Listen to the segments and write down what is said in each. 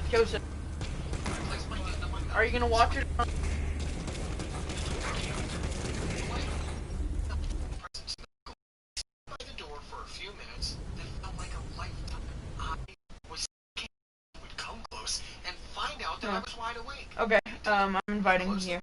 Joseph, are you gonna watch it? Okay, I'm inviting you here.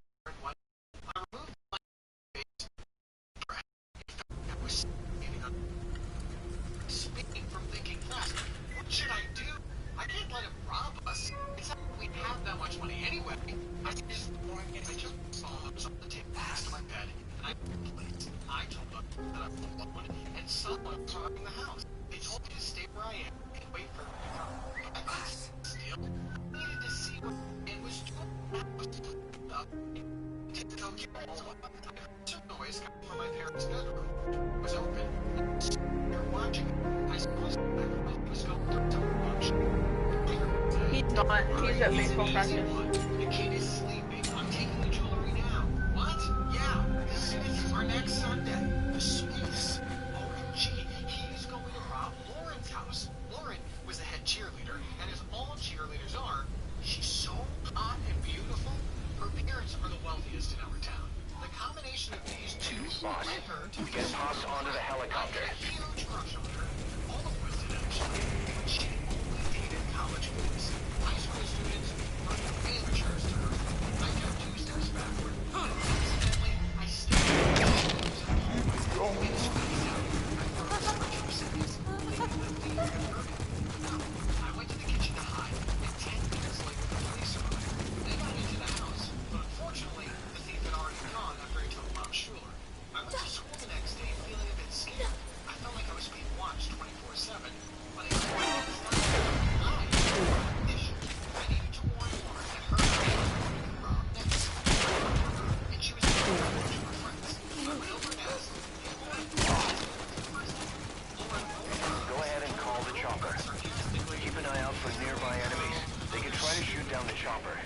He's not. He's at baseball practice. The kid is sleeping. I'm taking the jewelry now. What? Yeah, the Smiths are next Sunday. The Smiths? OMG, he's going to rob Lauren's house. Lauren was the head cheerleader, and as all cheerleaders are, she's so hot and beautiful. Her parents are the wealthiest in our town. The combination of these two led her to get tossed onto the helicopter. I had a huge crush on her. All of us did, actually. But she only dated college boys. High school students were amateurs to her. I took 2 steps backward. Incidentally, I stepped and squeezed out. I froze for 2 seconds. I went to the kitchen to hide, and 10 minutes later the police arrived. They got into the house, but unfortunately, the thief had already gone after he took Bob Schuler. I went to school the next day feeling a bit scared. I felt like I was being watched 24/7, but I needed to warn Lauren that her house was being robbed next. And she was going to watch her friends. I went over and asked, Go ahead and call the chopper. Keep an eye out for nearby enemies. They can try to shoot down the chopper.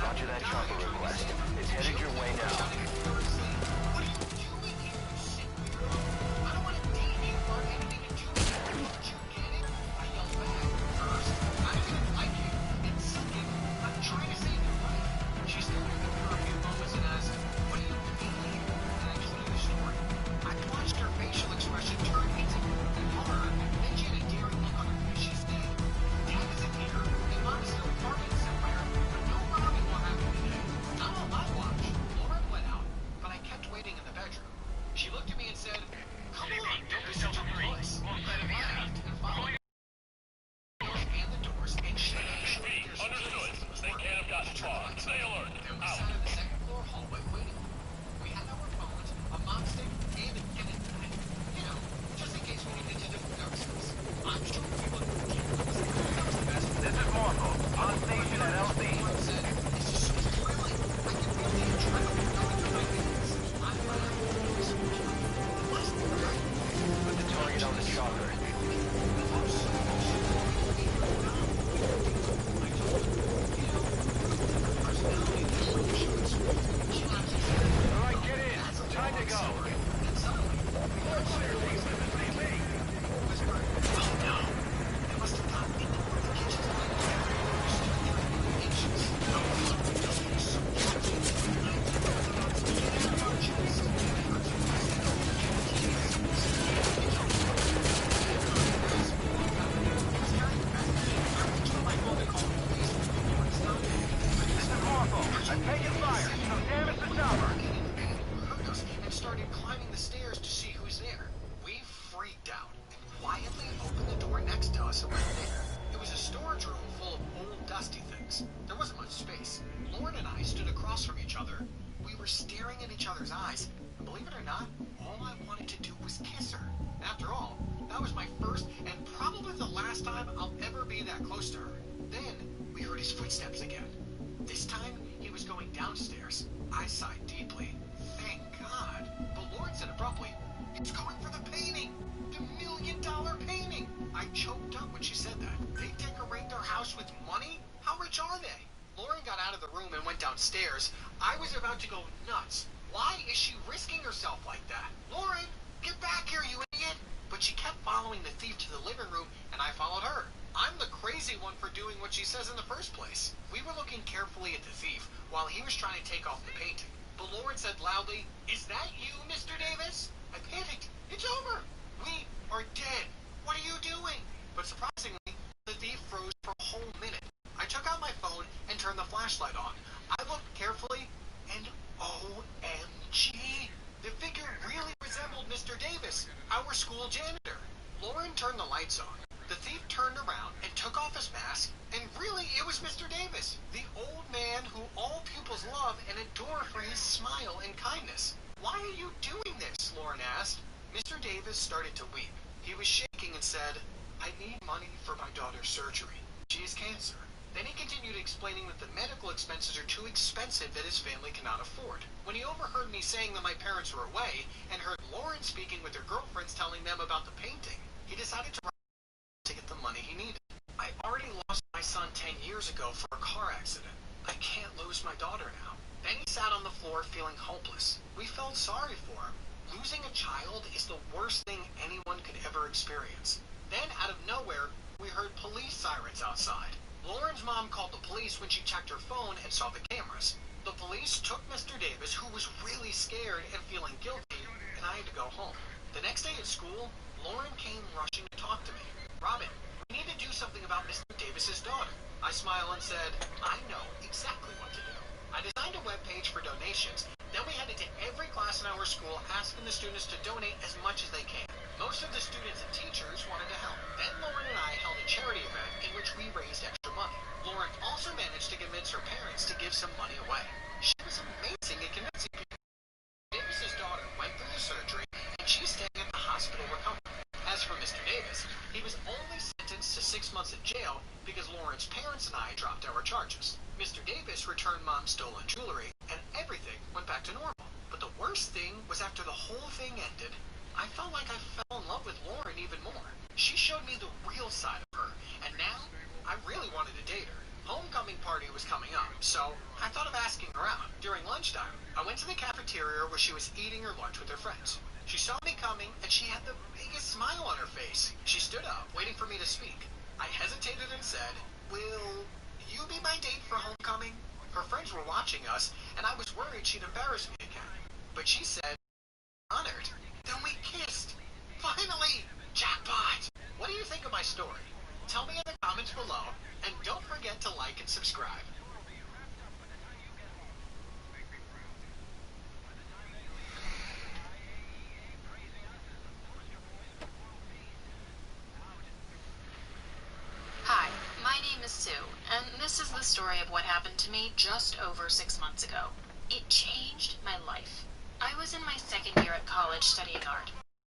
Roger that chopper request. It's headed your way now. go. And suddenly, whispered, "Oh no!" They must have gotten into one of the kitchens by now. We stood there inches. No, just getting so close. And I felt it on his hand on our chest. I heard some pressing over the keys. It took me a minute. He was carrying the bag. I reached for my phone to call the police. Lauren stopped me. Mr. Corporal, I'm taking fire. Some damage to chopper. Heard us and started climbing the stairs to see who's there. We freaked out and quietly opened the door next to us and went there. It was a storage room full of old, dusty things. There wasn't much space. Lauren and I stood across from each other. We were staring at each other's eyes, and believe it or not, all I wanted to do was kiss her. After all, that was my first and probably the last time I'll ever be that close to her. Then we heard his footsteps again. This time, he was going downstairs. I sighed deeply. Thank God. But Lauren said abruptly, "He's going for the painting! The $1 million painting!" I choked up when she said that. They decorate their house with money? How rich are they? Lauren got out of the room and went downstairs. I was about to go nuts. Why is she risking herself like that? Lauren, get back here, you idiot! But she kept following the thief to the living room, and I followed her. I'm the crazy one for doing what she says in the first place. We were looking carefully at the thief while he was trying to take off the painting. But Lauren said loudly, "Is that you, Mr. Davis?" I panicked. It's over. We are dead. What are you doing? But surprisingly, the thief froze for a whole minute. I took out my phone and turned the flashlight on. I looked carefully, and OMG, the figure really resembled Mr. Davis, our school janitor. Lauren turned the lights on. The thief turned around and took off his mask, and really it was Mr. Davis, the old man who all pupils love and adore for his smile and kindness. "Why are you doing this?" Lauren asked. Mr. Davis started to weep. He was shaking and said, "I need money for my daughter's surgery. She has cancer." Then he continued explaining that the medical expenses are too expensive that his family cannot afford. When he overheard me saying that my parents were away and heard Lauren speaking with her girlfriends telling them about the painting, he decided to get the money he needed. I already lost my son 10 years ago for a car accident. I can't lose my daughter now. Then he sat on the floor feeling hopeless. We felt sorry for him. Losing a child is the worst thing anyone could ever experience. Then out of nowhere, we heard police sirens outside. Lauren's mom called the police when she checked her phone and saw the cameras. The police took Mr. Davis, who was really scared and feeling guilty, and I had to go home. The next day at school, Lauren came rushing to talk to me. "Robin, we need to do something about Mr. Davis's daughter." I smiled and said, "I know exactly what to do." I designed a webpage for donations. Then we headed to every class in our school asking the students to donate as much as they can. Most of the students and teachers wanted to help. Then Lauren and I held a charity event in which we raised extra money. Lauren also managed to convince her parents to give some money away. She was amazing at convincing people. Davis's daughter went through the surgery, and she's staying at the hospital recovering. As for Mr. Davis, he was only sentenced to 6 months in jail because Lauren's parents and I dropped our charges. Mr. Davis returned Mom's stolen jewelry, and everything went back to normal. But the worst thing was after the whole thing ended, I felt like I fell in love with Lauren even more. She showed me the real side of her, and now I really wanted to date her. Homecoming party was coming up, so I thought of asking her out. During lunchtime, I went to the cafeteria where she was eating her lunch with her friends. She saw me coming, and she had the biggest smile on her face. She stood up, waiting for me to speak. I hesitated and said, "Will you be my date for homecoming?" Her friends were watching us, and I was worried she'd embarrass me again. But she said, "Honored." Then we kissed. Finally! Jackpot! What do you think of my story? Tell me in the comments below, and don't forget to like and subscribe. Hi, my name is Sue, and this is the story of what happened to me just over 6 months ago. It changed my life. I was in my second year at college studying art.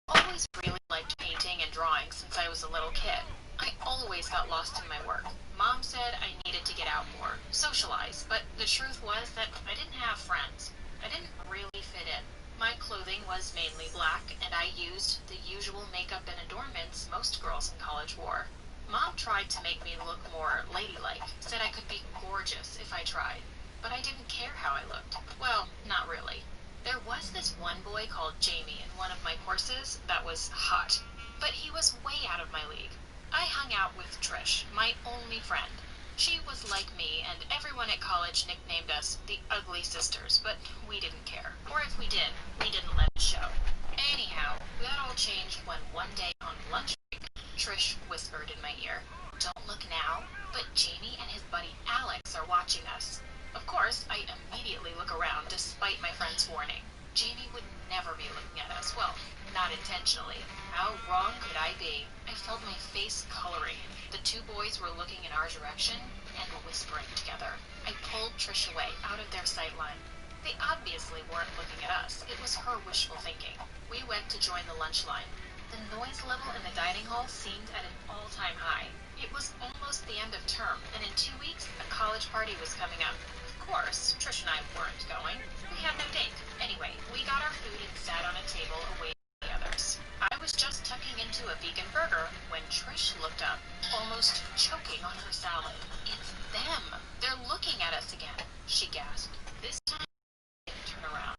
I always really liked painting and drawing since I was a little kid. I always got lost in my work. Mom said I needed to get out more, socialize, but the truth was that I didn't have friends. I didn't really fit in. My clothing was mainly black, and I used the usual makeup and adornments most girls in college wore. Mom tried to make me look more ladylike, said I could be gorgeous if I tried, but I didn't care how I looked. Well, not really. There was this one boy called Jamie in one of my courses that was hot, but he was way out of my league. I hung out with Trish, my only friend. She was like me, and everyone at college nicknamed us the Ugly Sisters, but we didn't care. Or if we did, we didn't let it show. Anyhow, that all changed when one day on lunch break, Trish whispered in my ear, "Don't look now, but Jamie and his buddy Alex are watching us." Of course, I immediately look around despite my friend's warning. Jamie would never be looking at us. Well, not intentionally. How wrong could I be? I felt my face coloring. The two boys were looking in our direction and whispering together. I pulled Trish away, out of their sight line. They obviously weren't looking at us. It was her wishful thinking. We went to join the lunch line. The noise level in the dining hall seemed at an all-time high. It was almost the end of term, and in 2 weeks, a college party was coming up. Of course, Trish and I weren't going. We had no date. Anyway, we got our food and sat on a table away from the others. I was just tucking into a vegan burger when Trish looked up, almost choking on her salad. "It's them! They're looking at us again," she gasped. This time, I didn't turn around.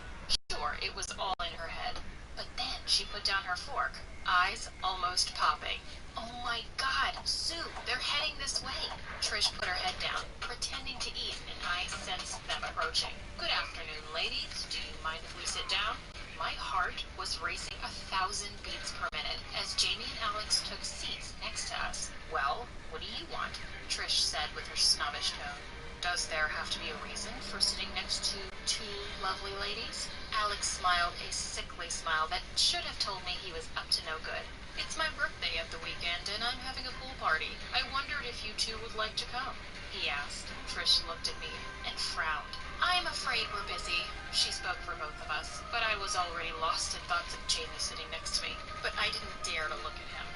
Sure, it was all in her head. But then she put down her fork, eyes almost popping. "Oh my God, Sue, they're heading this way." Trish put her head down, pretending to eat, and I sensed them approaching. "Good afternoon, ladies. Do you mind if we sit down?" My heart was racing 1,000 beats per minute as Jamie and Alex took seats next to us. "Well, what do you want?" Trish said with her snobbish tone. "Does there have to be a reason for sitting next to two lovely ladies?" Alex smiled a sickly smile that should have told me he was up to no good. "It's my birthday at the weekend, and I'm having a pool party. I wondered if you two would like to come," he asked. Trish looked at me and frowned. "I'm afraid we're busy." She spoke for both of us, but I was already lost in thoughts of Jamie sitting next to me. But I didn't dare to look at him.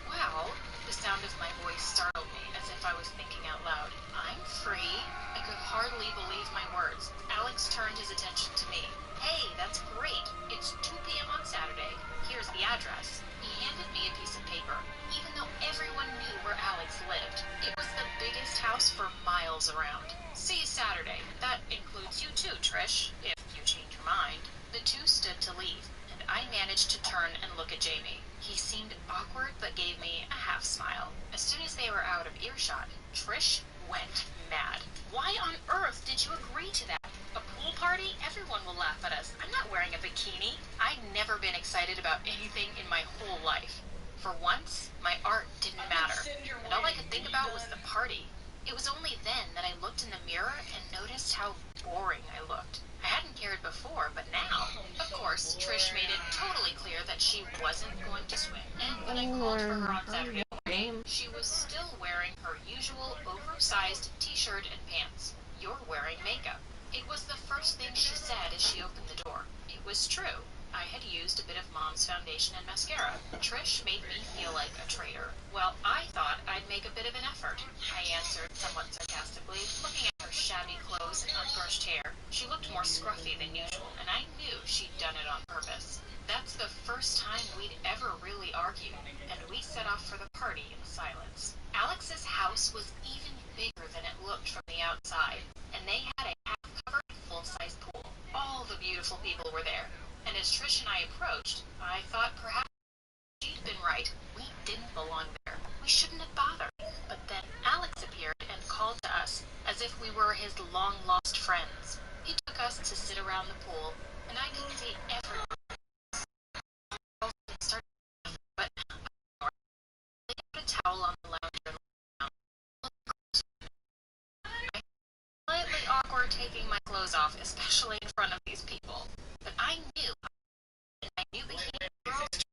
"Well," the sound of my voice startled me as if I was thinking out loud. "I'm free." I could hardly believe my words. Alex turned his attention to me. "Hey, that's great. It's 2 p.m. on Saturday. Here's the address." He handed me a piece of paper. Even though everyone knew where Alex lived, it was the biggest house for miles around. "See you Saturday. That includes you too, Trish, if you change your mind." The two stood to leave, and I managed to turn and look at Jamie. He seemed awkward but gave me a half smile. As soon as they were out of earshot, Trish went mad. "Why on earth did you agree to that? A pool party? Everyone will laugh at us. I'm not wearing a bikini." I'd never been excited about anything in my whole life. For once, my art didn't matter, and all I could think about was the party. It was only then that I looked in the mirror and noticed how boring I looked. I hadn't cared before, but now, of course, Trish made it totally clear that she wasn't going to swim. And when I called for her on Saturday morning, she was still wearing her usual oversized t-shirt and pants. "You're wearing makeup." It was the first thing she said as she opened the door. It was true. I had used a bit of Mom's foundation and mascara. Trish made me feel like a traitor. Well, I thought I'd make a bit of an effort, I answered somewhat sarcastically, looking at her shabby clothes and unbrushed hair. She looked more scruffy than usual, and I knew she'd done it on purpose. That's the first time we'd ever really argued, and we set off for the party in silence. Alex's house was even bigger than it looked from the outside, and they had a half-covered full-size pool. All the beautiful people were there, and as Trish and I approached, I thought perhaps she'd been right. We didn't belong there. We shouldn't have bothered. But then Alex appeared and called to us as if we were his long-lost friends. He took us to sit around the pool, and I could see everyone started laughing, but they put a towel on the lounger. I felt slightly awkward taking my clothes off, especially in front of these people. But I knew behaving girls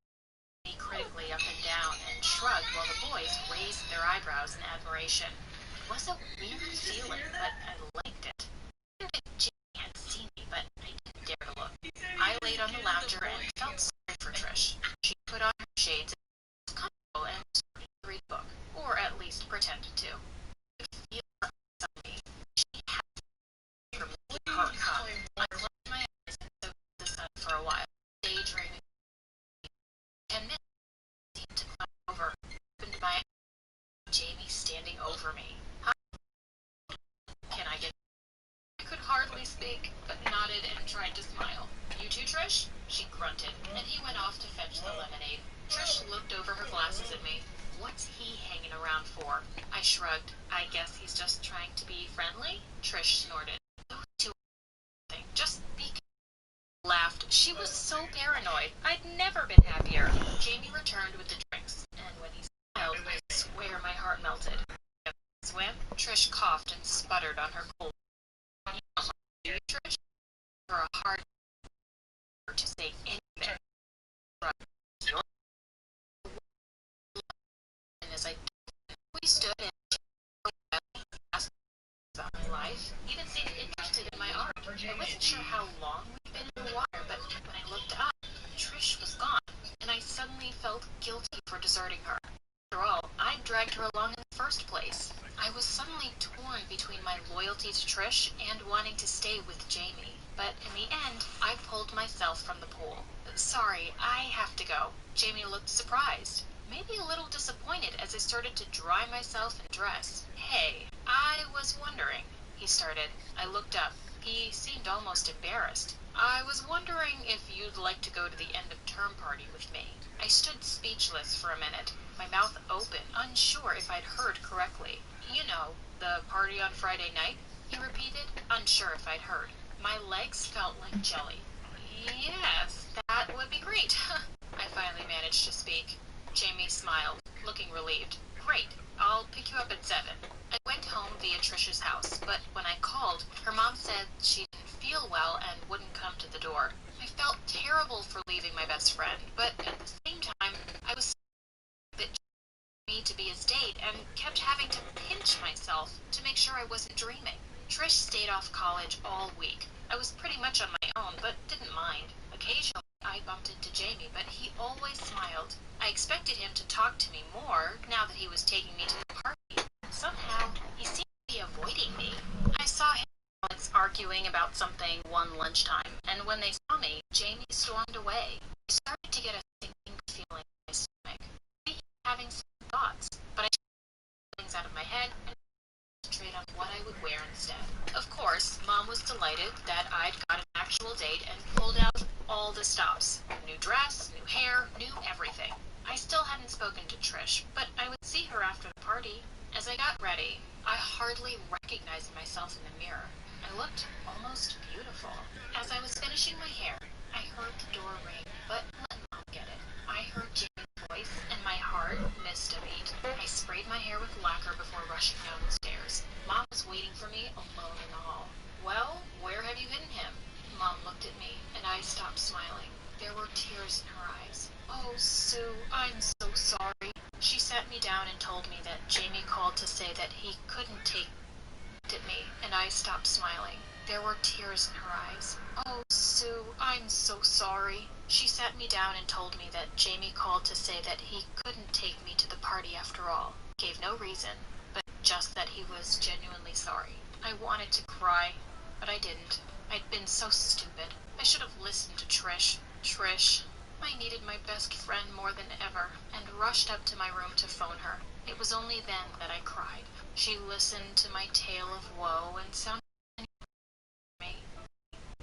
me critically up and down and shrugged while the boys raised their eyebrows in admiration. It was a weird feeling, but I liked it. I wondered if Jimmy had seen me, but I didn't dare to look. I laid on the lounger and felt sorry for Trish. She put on her shades and was comfortable and started to read a book, or at least pretended to. I could feel her eyes on me. She had for me to her cup. I closed my eyes and soaked the sun for a while, daydreaming. 10 minutes seemed to cloud over. Opened my eyes, Jamie standing over me. "Hi, can I get..." I could hardly speak, but nodded and tried to smile. "You too, you, Trish?" She grunted, and he went off to fetch the lemonade. Trish looked over her glasses at me. What's he hanging around for? I shrugged. I guess he's just trying to be friendly? Trish snorted. Those two are nothing. Just be laughed. She was so paranoid. I'd never been happier. Jamie returned with the drinks, and when he smiled, I swear my heart melted. Swim? Trish coughed and sputtered on her cold. Trish, for a hard to say anything. And as we stood and asked about my life, he even seemed interested in my art. I wasn't sure how long we'd been in the water, but when I looked up, Trish was gone, and I suddenly felt guilty for deserting her. After all, I dragged her along in the first place. I was suddenly torn between my loyalty to Trish and wanting to stay with Jamie. But in the end, I pulled myself from the pool. Sorry, I have to go. Jamie looked surprised, maybe a little disappointed as I started to dry myself and dress. Hey, I was wondering, he started. I looked up. He seemed almost embarrassed. I was wondering if you'd like to go to the end of term party with me. I stood speechless for a minute, my mouth open, unsure if I'd heard correctly. You know, the party on Friday night? He repeated, unsure if I'd heard. My legs felt like jelly. Yes, that would be great. I finally managed to speak. Jamie smiled, looking relieved. Great, I'll pick you up at 7. I went home via Trish's house, but when I called, her mom said she didn't feel well and wouldn't come to the door. I felt terrible for leaving my best friend, but at the same time, I was that me to be his date and kept having to pinch myself to make sure I wasn't dreaming. Trish stayed off college all week. I was pretty much on my own, but didn't mind. Occasionally, I bumped into Jamie, but he always smiled. I expected him to talk to me more now that he was taking me to the party. Somehow, he seemed to be avoiding me. I saw him and Alex arguing about something one lunchtime, and when they saw me, Jamie stormed away. I started to get a sinking feeling in my stomach. Maybe having some thoughts, but I took things out of my head and concentrate on what I would wear instead. Of course, Mom was delighted that I'd got an actual date and pulled out all the stops. New dress, new hair, new everything. I still hadn't spoken to Trish, but I would see her after the party. As I got ready, I hardly recognized myself in the mirror. I looked almost beautiful. As I was finishing my hair, I heard the door ring, but let Mom get it. I heard Jamie's voice, and my heart missed a beat. I sprayed my hair with lacquer before rushing down the stairs. Mom was waiting for me alone in the hall. Well, where have you hidden him? Mom looked at me, and I stopped smiling. There were tears in her eyes. Oh, Sue, I'm so sorry. She sat me down and told me that Jamie called to say that he couldn't take at me, and I stopped smiling. There were tears in her eyes. Oh, Sue, I'm so sorry. She sat me down and told me that Jamie called to say that he couldn't take me to the party after all. Gave no reason, but just that he was genuinely sorry. I wanted to cry, but I didn't. I'd been so stupid. I should have listened to Trish. Trish. I needed my best friend more than ever, and rushed up to my room to phone her. It was only then that I cried. She listened to my tale of woe and sounded me.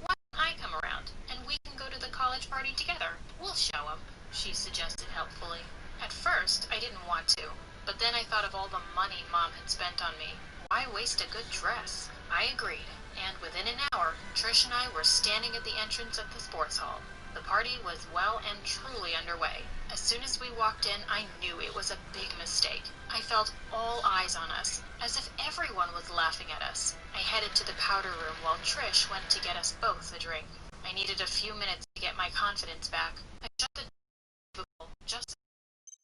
Why don't I come around, and we can go to the college party together? We'll show 'em, she suggested helpfully. At first, I didn't want to, but then I thought of all the money Mom had spent on me. Why waste a good dress? I agreed, and within an hour, Trish and I were standing at the entrance of the sports hall. The party was well and truly underway. As soon as we walked in, I knew it was a big mistake. I felt all eyes on us, as if everyone was laughing at us. I headed to the powder room while Trish went to get us both a drink. I needed a few minutes to get my confidence back. I shut the door just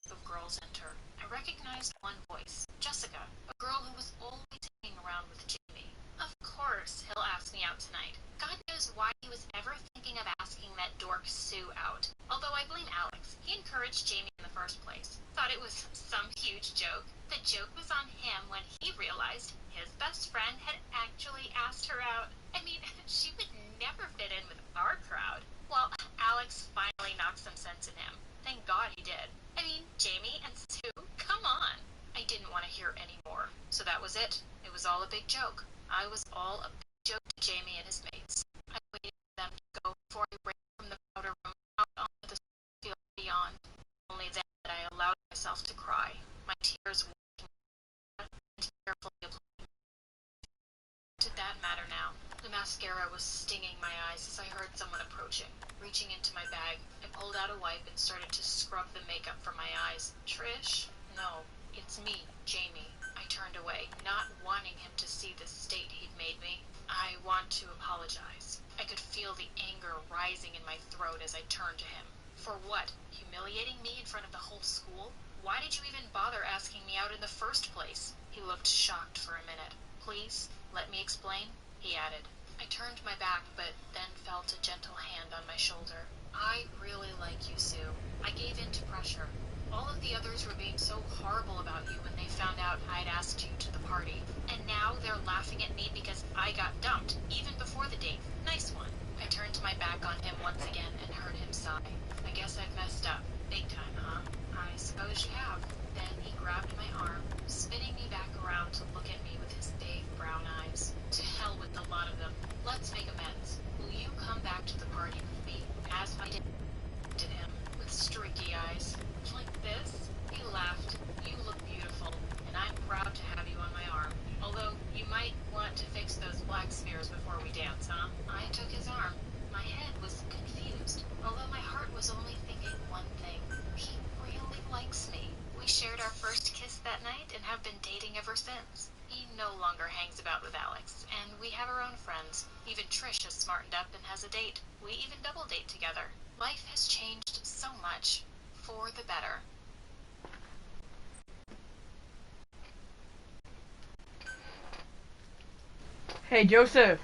as a group of girls enter. I recognized one voice, Jessica, a girl who was always hanging around with Jamie. Of course, he'll ask me out tonight. God knows why he was ever thinking of asking that dork Sue out. Although I blame Alex. He encouraged Jamie in the first place. Thought it was some huge joke. The joke was on him when he realized his best friend had actually asked her out. I mean, she would never fit in with our crowd. Well, Alex finally knocked some sense in him. Thank God he did. I mean, Jamie and Sue, come on. I didn't want to hear any more. So that was it. It was all a big joke. I was all a big joke to Jamie and his mates. I waited for them to go before I ran from the myself to cry, my tears washing and carefully applying. Did that matter now? The mascara was stinging my eyes as I heard someone approaching. Reaching into my bag, I pulled out a wipe and started to scrub the makeup from my eyes. Trish? No, it's me, Jamie. I turned away, not wanting him to see the state he'd made me. I want to apologize. I could feel the anger rising in my throat as I turned to him. For what? Humiliating me in front of the whole school? Why did you even bother asking me out in the first place? He looked shocked for a minute. Please, let me explain, he added. I turned my back, but then felt a gentle hand on my shoulder. I really like you, Sue. I gave in to pressure. All of the others were being so horrible about you when they found out I'd asked you to the party. And now they're laughing at me because I got dumped, even before the date. Nice one. I turned my back on him once again and heard him sigh. I guess I've messed up. Big time, huh? I suppose you have. Then he grabbed my arm, spinning me back around to look at me with his big brown eyes. To hell with the lot of them. Let's make amends. Will you come back to the party with me, as I did to him, with streaky eyes? Like this? He laughed. You look beautiful, and I'm proud to have you on my arm. Although, you might want to fix those black smears before we dance, huh? I took his arm. My head was confused, although my heart was only thinking one thing. He really likes me. We shared our first kiss that night and have been dating ever since. He no longer hangs about with Alex, and we have our own friends. Even Trish has smartened up and has a date. We even double date together. Life has changed so much. For the better. Hey, Joseph.